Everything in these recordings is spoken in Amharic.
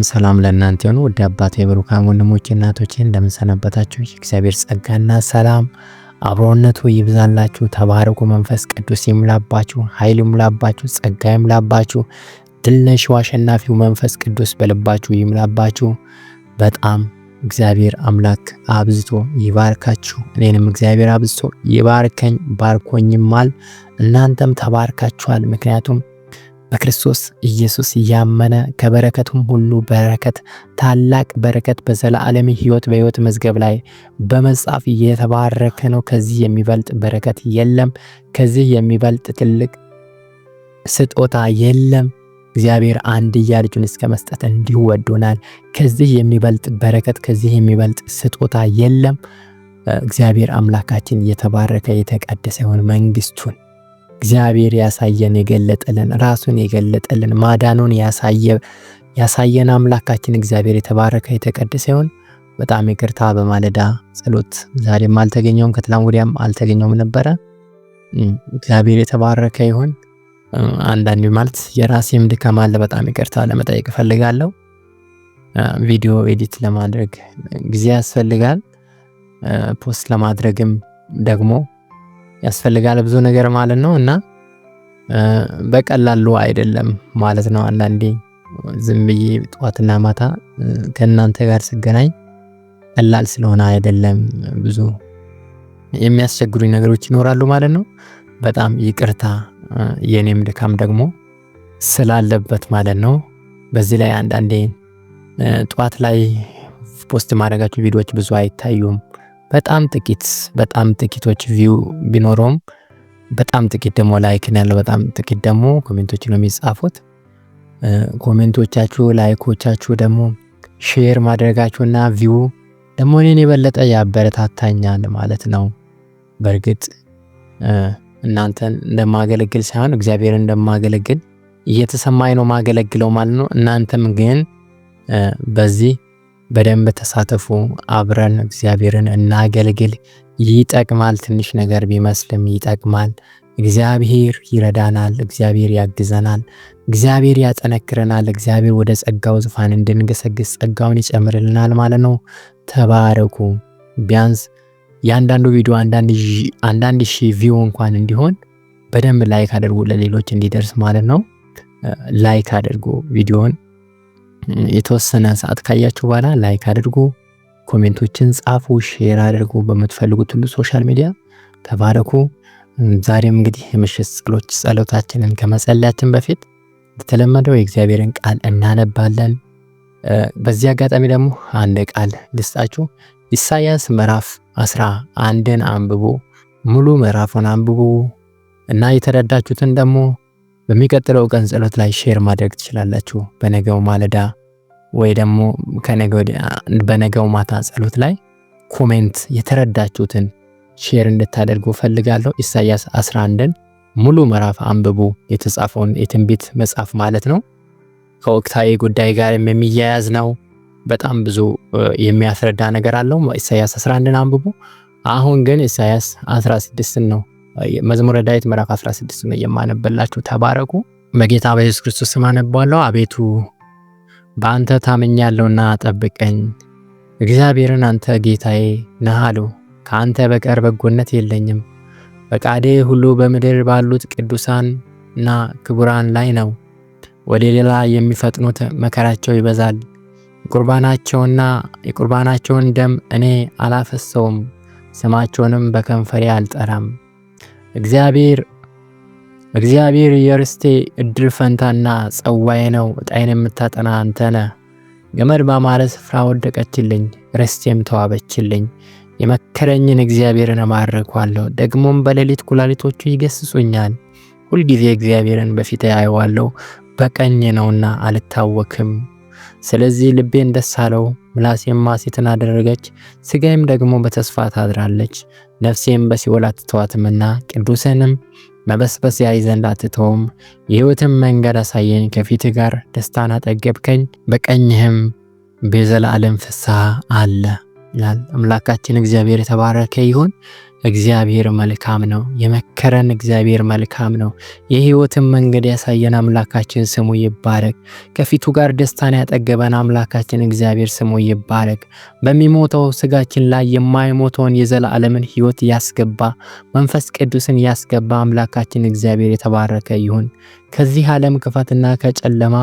ሰላም ለእናንተ ይሁን። ውድ አባቴ ብሩካን ወንድሞቼ እናቶቼ እንደምን ሰነበታችሁ? የእግዚአብሔር ጸጋና ሰላም አብሮነቱ ይብዛላችሁ። ተባረኩ። መንፈስ ቅዱስ ይሙላባችሁ፣ ኃይል ይሙላባችሁ፣ ጸጋ ይሙላባችሁ። ድል ነሺው አሸናፊው መንፈስ ቅዱስ በልባችሁ ይሙላባችሁ። በጣም እግዚአብሔር አምላክ አብዝቶ ይባርካችሁ። እኔንም እግዚአብሔር አብዝቶ ይባርከኝ፣ ባርኮኝማል። እናንተም ተባርካችኋል። ምክንያቱም በክርስቶስ ኢየሱስ ያመነ ከበረከቱም ሁሉ በረከት ታላቅ በረከት በዘላለም ሕይወት በሕይወት መዝገብ ላይ በመጻፍ የተባረከ ነው። ከዚህ የሚበልጥ በረከት የለም። ከዚህ የሚበልጥ ትልቅ ስጦታ የለም። እግዚአብሔር አንድያ ልጁን እስከ መስጠት እንዲሁ ወዶናል። ከዚህ የሚበልጥ በረከት ከዚህ የሚበልጥ ስጦታ የለም። እግዚአብሔር አምላካችን የተባረከ የተቀደሰ ይሁን። መንግስቱን እግዚአብሔር ያሳየን የገለጠልን ራሱን የገለጠልን ማዳኑን ያሳየን አምላካችን እግዚአብሔር የተባረከ የተቀደሰ ይሁን። በጣም ይቅርታ በማለዳ ጸሎት ዛሬም አልተገኘውም፣ ከትላንት ወዲያም አልተገኘውም ነበረ። እግዚአብሔር የተባረከ ይሁን። አንዳንዴ ማለት የራሴም ድካም አለ። በጣም ይቅርታ ለመጠየቅ እፈልጋለሁ። ቪዲዮ ኤዲት ለማድረግ ጊዜ ያስፈልጋል። ፖስት ለማድረግም ደግሞ ያስፈልጋል ብዙ ነገር ማለት ነው እና በቀላሉ አይደለም ማለት ነው። አንዳንዴ ዝም ብዬ ጠዋትና ማታ ከእናንተ ጋር ስገናኝ ቀላል ስለሆነ አይደለም፣ ብዙ የሚያስቸግሩኝ ነገሮች ይኖራሉ ማለት ነው። በጣም ይቅርታ፣ የኔም ድካም ደግሞ ስላለበት ማለት ነው። በዚህ ላይ አንዳንዴ ጠዋት ላይ ፖስት ማድረጋቸው ቪዲዮዎች ብዙ አይታዩም። በጣም ጥቂቶች ቪው ቢኖረውም በጣም ጥቂት ደግሞ ላይክ ነው ያለው። በጣም ጥቂት ደግሞ ኮሜንቶች ነው የሚጻፉት። ኮሜንቶቻችሁ ላይኮቻችሁ ደግሞ ሼር ማድረጋችሁና ቪው ደግሞ እኔን የበለጠ ያበረታታኛል ማለት ነው። በእርግጥ እናንተን እንደማገለግል ሳይሆን እግዚአብሔርን እንደማገለግል እየተሰማኝ ነው ማገለግለው ማለት ነው። እናንተም ግን በዚህ በደንብ ተሳተፉ። አብረን እግዚአብሔርን እናገልግል። ይጠቅማል። ትንሽ ነገር ቢመስልም ይጠቅማል። እግዚአብሔር ይረዳናል። እግዚአብሔር ያግዘናል። እግዚአብሔር ያጠነክረናል። እግዚአብሔር ወደ ጸጋው ዙፋን እንድንገሰግስ ጸጋውን ይጨምርልናል ማለት ነው። ተባረኩ። ቢያንስ ያንዳንዱ ቪዲዮ አንዳንድ ሺህ ቪው እንኳን እንዲሆን በደንብ ላይክ አድርጉ፣ ለሌሎች እንዲደርስ ማለት ነው። ላይክ አድርጉ ቪዲዮን የተወሰነ ሰዓት ካያችሁ በኋላ ላይክ አድርጉ፣ ኮሜንቶችን ጻፉ፣ ሼር አድርጉ በምትፈልጉት ሁሉ ሶሻል ሚዲያ። ተባረኩ። ዛሬም እንግዲህ የምሽት ጸሎታችንን ከመጸለያችን በፊት የተለመደው የእግዚአብሔርን ቃል እናነባለን። በዚህ አጋጣሚ ደግሞ አንድ ቃል ልስጣችሁ። ኢሳይያስ ምዕራፍ 11ን አንብቡ፣ ሙሉ ምዕራፉን አንብቡ እና የተረዳችሁትን ደግሞ በሚቀጥለው ቀን ጸሎት ላይ ሼር ማድረግ ትችላላችሁ። በነገው ማለዳ ወይ ደግሞ በነገው ማታ ጸሎት ላይ ኮሜንት የተረዳችሁትን ሼር እንድታደርጉ ፈልጋለሁ። ኢሳይያስ 11ን ሙሉ ምዕራፍ አንብቡ። የተጻፈውን የትንቢት መጽሐፍ ማለት ነው። ከወቅታዊ ጉዳይ ጋር የሚያያዝ ነው። በጣም ብዙ የሚያስረዳ ነገር አለው። ኢሳይያስ 11ን አንብቡ። አሁን ግን ኢሳይያስ 16ን ነው መዝሙረ ዳዊት ምዕራፍ 16 ነው የማነበላችሁ። ተባረኩ። በጌታ በኢየሱስ ክርስቶስ ስም አነባለሁ። አቤቱ በአንተ ታምኛለሁና ጠብቀኝ። እግዚአብሔርን አንተ ጌታዬ ነህ አሉ። ከአንተ በቀር በጎነት የለኝም። ፈቃዴ ሁሉ በምድር ባሉት ቅዱሳንና ክቡራን ላይ ነው። ወደ ሌላ የሚፈጥኑት መከራቸው ይበዛል። የቁርባናቸውን ደም እኔ አላፈሰውም፣ ስማቸውንም በከንፈሬ አልጠራም። እግዚአብሔር የርስቴ እድል ፈንታና ጸዋዬ ነው። ዕጣዬን የምታጠና አንተ ነህ። ገመድ ባማረ ስፍራ ወደቀችልኝ፣ ርስቴም ተዋበችልኝ። የመከረኝን እግዚአብሔርን እባርከዋለሁ። ደግሞም በሌሊት ኩላሊቶቹ ይገስጹኛል። ሁልጊዜ እግዚአብሔርን በፊቴ አየዋለሁ። በቀኜ ነውና አልታወክም። ስለዚህ ልቤን ደስ አለው፣ ምላሴም ሐሤትን አደረገች። ሥጋዬም ደግሞ በተስፋ ታድራለች። ነፍሴም በሲኦል አትተዋትምና ቅዱስንም መበስበስ ያይ ዘንድ አትተውም። የሕይወትም መንገድ አሳየኝ። ከፊትህ ጋር ደስታን አጠገብከኝ፣ በቀኝህም በዘላለም ፍስሐ አለ ይላል። አምላካችን እግዚአብሔር የተባረከ ይሁን። እግዚአብሔር መልካም ነው። የመከረን እግዚአብሔር መልካም ነው። የሕይወትን መንገድ ያሳየን አምላካችን ስሙ ይባረክ። ከፊቱ ጋር ደስታን ያጠገበን አምላካችን እግዚአብሔር ስሙ ይባረክ። በሚሞተው ስጋችን ላይ የማይሞተውን የዘላለምን ሕይወት ያስገባ መንፈስ ቅዱስን ያስገባ አምላካችን እግዚአብሔር የተባረከ ይሁን። ከዚህ ዓለም ክፋትና ከጨለማ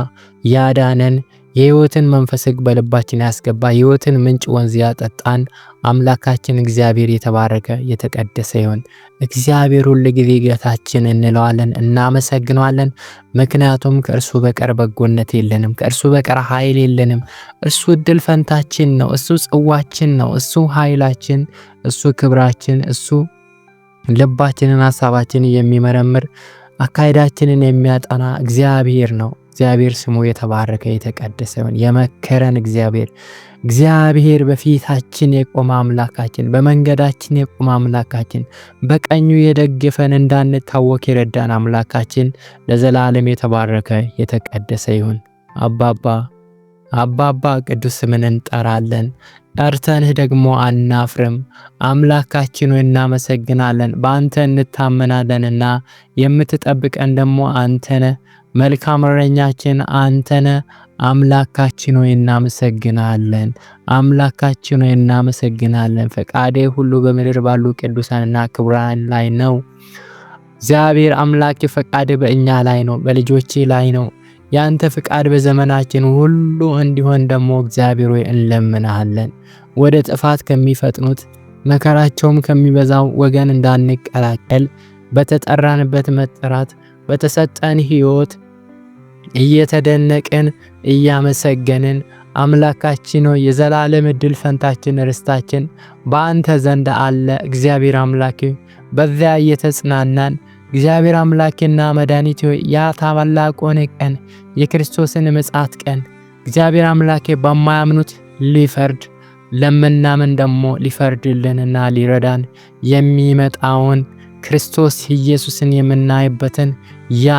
ያዳነን የሕይወትን መንፈስ በልባችን ያስገባ ሕይወትን ምንጭ ወንዝ ያጠጣን አምላካችን እግዚአብሔር የተባረከ የተቀደሰ ይሁን። እግዚአብሔር ሁሉ ጊዜ ጌታችን እንለዋለን፣ እናመሰግነዋለን። ምክንያቱም ከእርሱ በቀር በጎነት የለንም፣ ከእርሱ በቀር ኃይል የለንም። እርሱ እድል ፈንታችን ነው፣ እሱ ጽዋችን ነው፣ እሱ ኃይላችን፣ እሱ ክብራችን፣ እሱ ልባችንን ሐሳባችንን የሚመረምር አካሄዳችንን የሚያጠና እግዚአብሔር ነው። እግዚአብሔር ስሙ የተባረከ የተቀደሰ ይሁን። የመከረን እግዚአብሔር በፊታችን የቆመ አምላካችን፣ በመንገዳችን የቆመ አምላካችን፣ በቀኙ የደገፈን እንዳንታወክ የረዳን አምላካችን ለዘላለም የተባረከ የተቀደሰ ይሁን። አባባ ቅዱስ ስምን እንጠራለን። ጠርተንህ ደግሞ አናፍርም። አምላካችን ሆይ እናመሰግናለን። በአንተ እንታመናለንና የምትጠብቀን ደግሞ አንተነ መልካም እረኛችን አንተነ። አምላካችን ሆይ እናመሰግናለን። አምላካችን ሆይ እናመሰግናለን። ፈቃዴ ሁሉ በምድር ባሉ ቅዱሳንና ክቡራን ላይ ነው። እግዚአብሔር አምላክ ፈቃድ በእኛ ላይ ነው፣ በልጆቼ ላይ ነው። ያንተ ፍቃድ በዘመናችን ሁሉ እንዲሆን ደግሞ እግዚአብሔር ሆይ እንለምናለን። ወደ ጥፋት ከሚፈጥኑት መከራቸውም ከሚበዛው ወገን እንዳንቀላቀል በተጠራንበት መጠራት በተሰጠን ሕይወት እየተደነቅን እያመሰገንን አምላካችን ሆይ የዘላለም ዕድል ፈንታችን ርስታችን በአንተ ዘንድ አለ። እግዚአብሔር አምላክ በዚያ እየተጽናናን እግዚአብሔር አምላክና መድኃኒት ሆይ ያ ታላቁን ቀን የክርስቶስን ምጽአት ቀን እግዚአብሔር አምላክ በማያምኑት ሊፈርድ ለምናምን ደግሞ ሊፈርድልንና ሊረዳን የሚመጣውን ክርስቶስ ኢየሱስን የምናይበትን ያ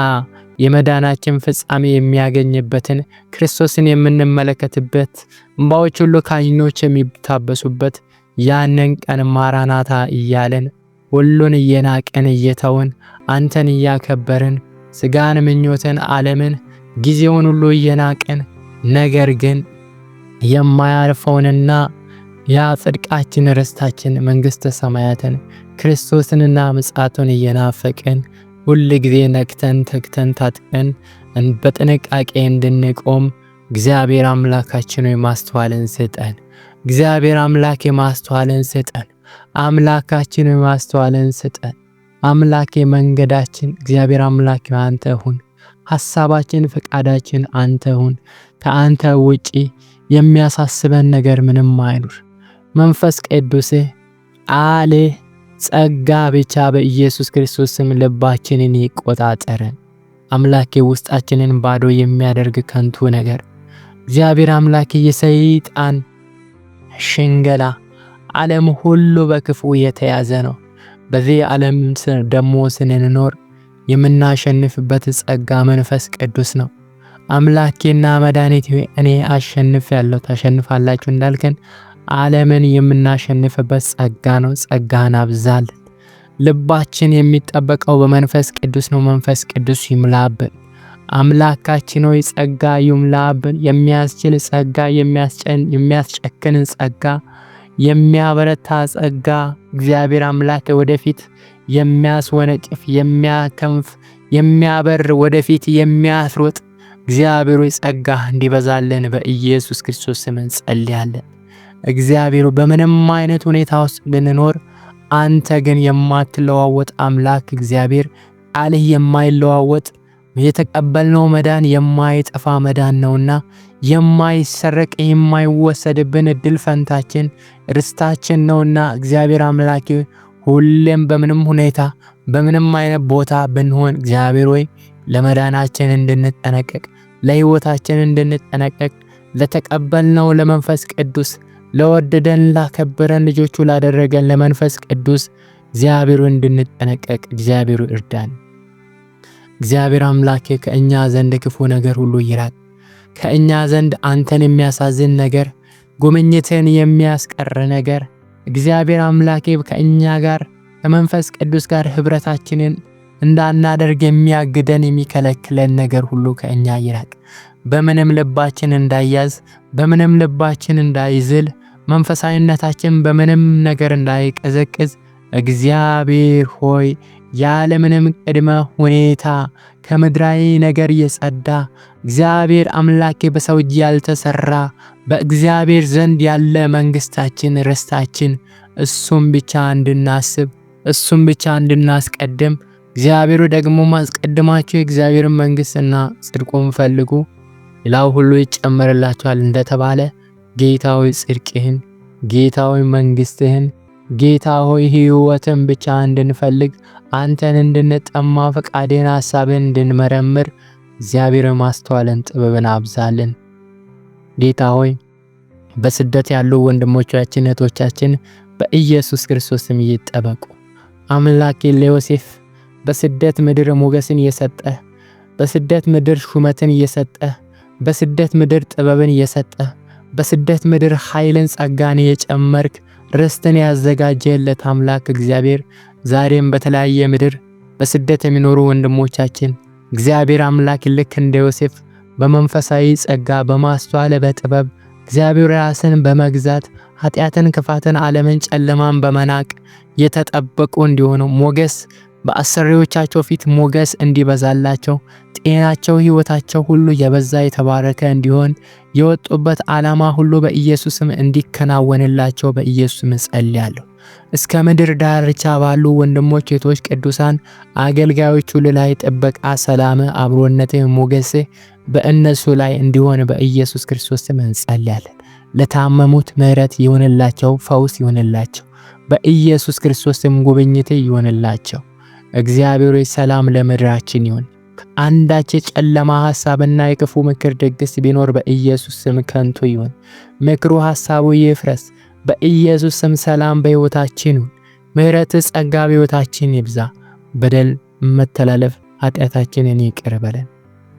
የመዳናችን ፍጻሜ የሚያገኝበትን ክርስቶስን የምንመለከትበት እንባዎች ሁሉ ከዓይኖች የሚታበሱበት ያንን ቀን ማራናታ እያለን ሁሉን እየናቀን እየተውን አንተን እያከበርን ስጋን ምኞትን ዓለምን ጊዜውን ሁሉ እየናቀን ነገር ግን የማያልፈውንና ያ ጽድቃችን ርስታችን መንግሥተ ሰማያትን ክርስቶስንና ምጽአቱን እየናፈቅን ሁል ጊዜ ነቅተን ተግተን ታጥቀን በጥንቃቄ እንድንቆም እግዚአብሔር አምላካችን ሆይ ማስተዋልን ስጠን። እግዚአብሔር አምላኬ ማስተዋልን ስጠን። አምላካችን ማስተዋልን ስጠን። አምላኬ መንገዳችን እግዚአብሔር አምላክ አንተ ሁን። ሐሳባችን ፈቃዳችን አንተ ሁን። ከአንተ ውጪ የሚያሳስበን ነገር ምንም አይኑር። መንፈስ ቅዱስ አለ ጸጋ ብቻ በኢየሱስ ክርስቶስ ስም ልባችንን ይቆጣጠረን። አምላኬ ውስጣችንን ባዶ የሚያደርግ ከንቱ ነገር እግዚአብሔር አምላኬ የሰይጣን ሽንገላ ዓለም ሁሉ በክፉ የተያዘ ነው። በዚህ ዓለም ደግሞ ስንኖር የምናሸንፍበት ጸጋ መንፈስ ቅዱስ ነው። አምላኬና መድኃኒቴ እኔ አሸንፌአለሁ ታሸንፋላችሁ እንዳልከን ዓለምን የምናሸንፍበት ጸጋ ነው። ጸጋን አብዛልን። ልባችን የሚጠበቀው በመንፈስ ቅዱስ ነው። መንፈስ ቅዱስ ይምላብን። አምላካችን ሆይ ጸጋ ይምላብን። የሚያስችል ጸጋ፣ የሚያስጨክን ጸጋ፣ የሚያበረታ ጸጋ እግዚአብሔር አምላክ ወደፊት የሚያስወነጭፍ የሚያከንፍ የሚያበር ወደፊት የሚያስሮጥ እግዚአብሔር ሆይ ጸጋ እንዲበዛልን በኢየሱስ ክርስቶስ ስም እንጸልያለን። እግዚአብሔር በምንም አይነት ሁኔታ ውስጥ ብንኖር አንተ ግን የማትለዋወጥ አምላክ እግዚአብሔር ቃልህ የማይለዋወጥ የተቀበልነው መዳን የማይጠፋ መዳን ነውና የማይሰረቅ የማይወሰድብን እድል ፈንታችን ርስታችን ነውና እግዚአብሔር አምላክ ሁሌም በምንም ሁኔታ በምንም አይነት ቦታ ብንሆን እግዚአብሔር ሆይ ለመዳናችን እንድንጠነቀቅ ለሕይወታችን እንድንጠነቀቅ ለተቀበልነው ለመንፈስ ቅዱስ ለወደደን ላከበረን ልጆቹ ላደረገን ለመንፈስ ቅዱስ እግዚአብሔር እንድንጠነቀቅ እግዚአብሔር እርዳን። እግዚአብሔር አምላኬ ከእኛ ዘንድ ክፉ ነገር ሁሉ ይራቅ። ከእኛ ዘንድ አንተን የሚያሳዝን ነገር ጉምኝትን የሚያስቀር ነገር እግዚአብሔር አምላኬ ከእኛ ጋር ከመንፈስ ቅዱስ ጋር ህብረታችንን እንዳናደርግ የሚያግደን የሚከለክለን ነገር ሁሉ ከእኛ ይራቅ። በምንም ልባችን እንዳይያዝ፣ በምንም ልባችን እንዳይዝል፣ መንፈሳዊነታችን በምንም ነገር እንዳይቀዘቅዝ እግዚአብሔር ሆይ ያለምንም ቅድመ ሁኔታ ከምድራዊ ነገር የጸዳ እግዚአብሔር አምላኬ በሰው እጅ ያልተሰራ በእግዚአብሔር ዘንድ ያለ መንግስታችን ርስታችን እሱም ብቻ እንድናስብ እሱም ብቻ እንድናስቀድም እግዚአብሔሩ ደግሞ ማስቀድማችሁ የእግዚአብሔርን መንግስትና ጽድቁን ፈልጉ ሌላው ሁሉ ይጨመርላችኋል እንደተባለ ጌታ ሆይ ጽድቅህን፣ ጌታ ሆይ መንግስትህን፣ ጌታ ሆይ ህይወትን ብቻ እንድንፈልግ አንተን እንድንጠማ ፈቃድህን ሐሳብህን እንድንመረምር እግዚአብሔር ማስተዋልን ጥበብን አብዛልን። ጌታ ሆይ በስደት ያሉ ወንድሞቻችን እህቶቻችን በኢየሱስ ክርስቶስ ስም ይጠበቁ። አምላኬ ለዮሴፍ በስደት ምድር ሞገስን እየሰጠ በስደት ምድር ሹመትን እየሰጠ በስደት ምድር ጥበብን እየሰጠ በስደት ምድር ኃይልን ጸጋን የጨመርክ ርስትን ያዘጋጀለት አምላክ እግዚአብሔር ዛሬም በተለያየ ምድር በስደት የሚኖሩ ወንድሞቻችን እግዚአብሔር አምላክ ልክ እንደ ዮሴፍ በመንፈሳዊ ጸጋ በማስተዋል በጥበብ እግዚአብሔር ራስን በመግዛት ኃጢአትን፣ ክፋትን፣ ዓለምን፣ ጨለማን በመናቅ የተጠበቁ እንዲሆኑ ሞገስ በአሰሪዎቻቸው ፊት ሞገስ እንዲበዛላቸው ጤናቸው ህይወታቸው ሁሉ የበዛ የተባረከ እንዲሆን የወጡበት ዓላማ ሁሉ በኢየሱስም እንዲከናወንላቸው በኢየሱስም ጸልያለሁ። እስከ ምድር ዳርቻ ባሉ ወንድሞች እህቶች ቅዱሳን አገልጋዮች ሁሉ ላይ ጥበቃ፣ ሰላም፣ አብሮነት፣ ሞገስ በእነሱ ላይ እንዲሆን በኢየሱስ ክርስቶስ ስም እንጸልያለን። ለታመሙት ምህረት ይሁንላቸው፣ ፈውስ ይሁንላቸው። በኢየሱስ ክርስቶስ ስም ጉብኝት ይሁንላቸው። እግዚአብሔር ሰላም ለምድራችን ይሁን። አንዳች የጨለማ ሐሳብና የክፉ ምክር ደግስ ቢኖር በኢየሱስ ስም ከንቱ ይሁን። ምክሩ ሐሳቡ ይፍረስ። በኢየሱስ ስም ሰላም በሕይወታችን ይሁን። ምህረት ጸጋ በሕይወታችን ይብዛ። በደል መተላለፍ ኃጢአታችንን ይቅር በለን።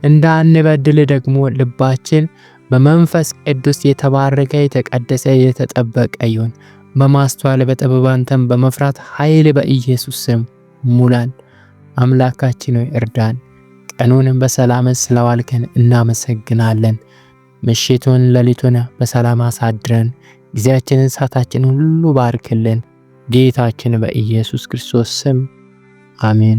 እንዳንበድል ደግሞ ልባችን በመንፈስ ቅዱስ የተባረከ የተቀደሰ የተጠበቀ ይሁን። በማስተዋል በጥበብ አንተን በመፍራት ኃይል በኢየሱስ ስም ሙላን። አምላካችን ሆይ እርዳን። ቀኑንም በሰላም ስለዋልከን እናመሰግናለን። ምሽቱን ሌሊቱን በሰላም አሳድረን ጊዜያችንን ሰዓታችንን ሁሉ ባርክልን። ጌታችን በኢየሱስ ክርስቶስ ስም አሜን።